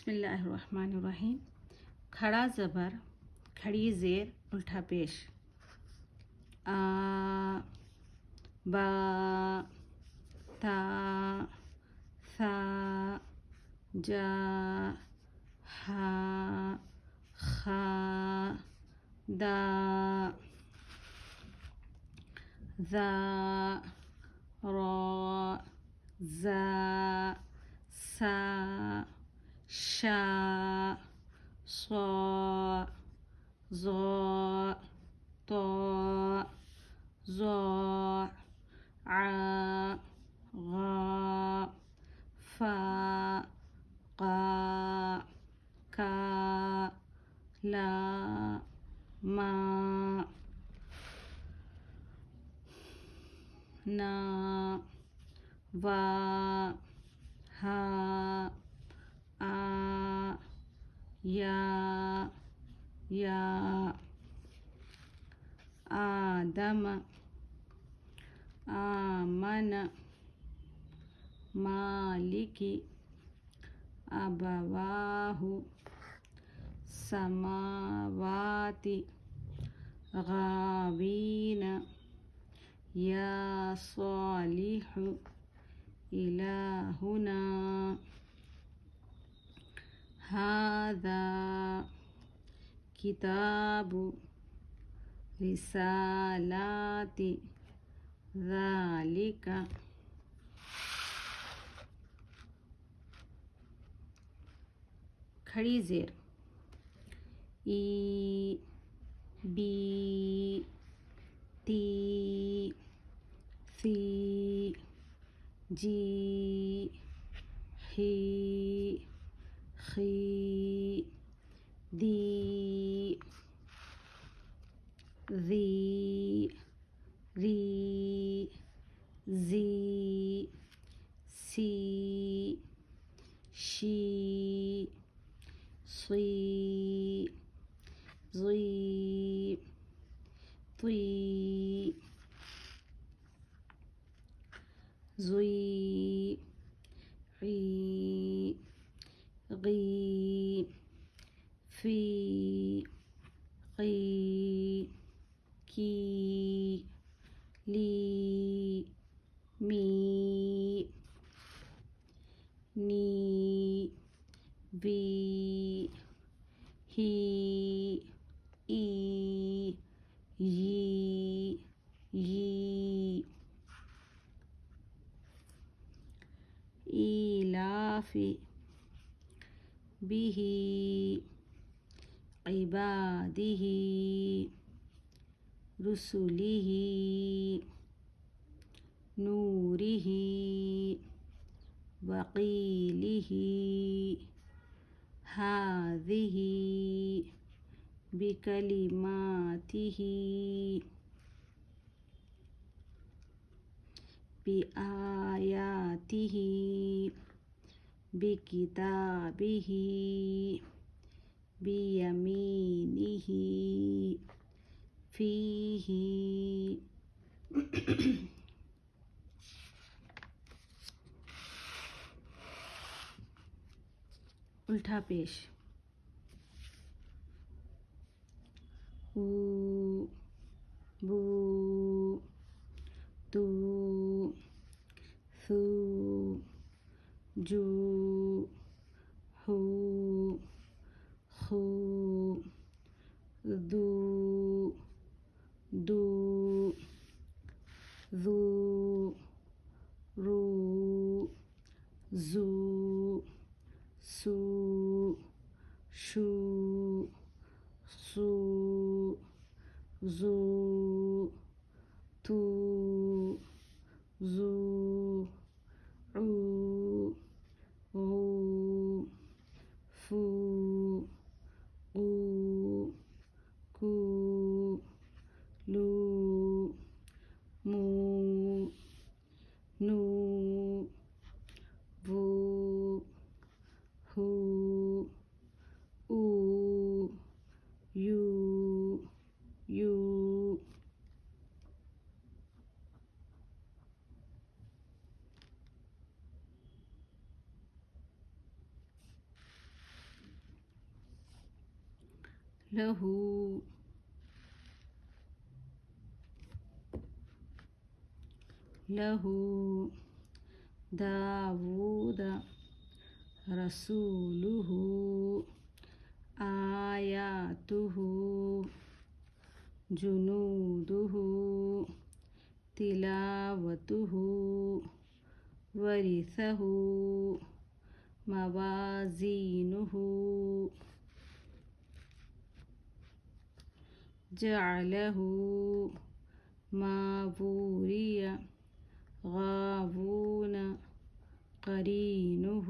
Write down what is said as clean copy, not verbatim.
बिस्मिल्लाहिर्रहमानिर्रहीम। खड़ा ज़बर, खड़ी ज़ेर, उल्टा पेश। आ, बा, ता, सा, जा, हा, खा, दा, ज़ा, रा, ज़ा, सा, शा, सा, ज़ा, ता, ज़ा, आ, गा, फा, क़ा, का, ला, मा, ना, वा, हा, आ, या, आदम, आमन, मालिकी, अबवाहु, समावाति, गावीन, या सालिहु, इलाहुना, हादा, किताबु, रिसालाति, ज़ालिका। खड़ी ज़ेर, ई, बी, ती, सी, जी, ही, खी, दी, ज़ी, री, ज़ी, सी, शी, सी, ज़ी, ती, ज़ुई, ग़ी, ग़ी, फ़ी, क़ी, की, ली, मी, नी, वी, ही, ई, यी, इलाफ़ी, बिही, इबादिही, रुसुलिही, नूरिही, वक़ीलिही, हाज़िही, बिकलिमातिही, बिआयातिही, बिकिताबिही, बियमीनिही, फ़ीही। उल्टा पेश। ऊ, बू, तू, सू, जू, हू, खू, दू, दू, ज़ू, रू, ज़ू, सू, शू, सू, ज़ू, तू, ज़ू, ऊ, ग़ू, फ़ू, क़ू, कू, लू, मू, नू, वू, हू, ऊ, यू, له له داود رسوله آياته جنوده تلاوته ورثه موازينه جعله مابوريا غابون قرينه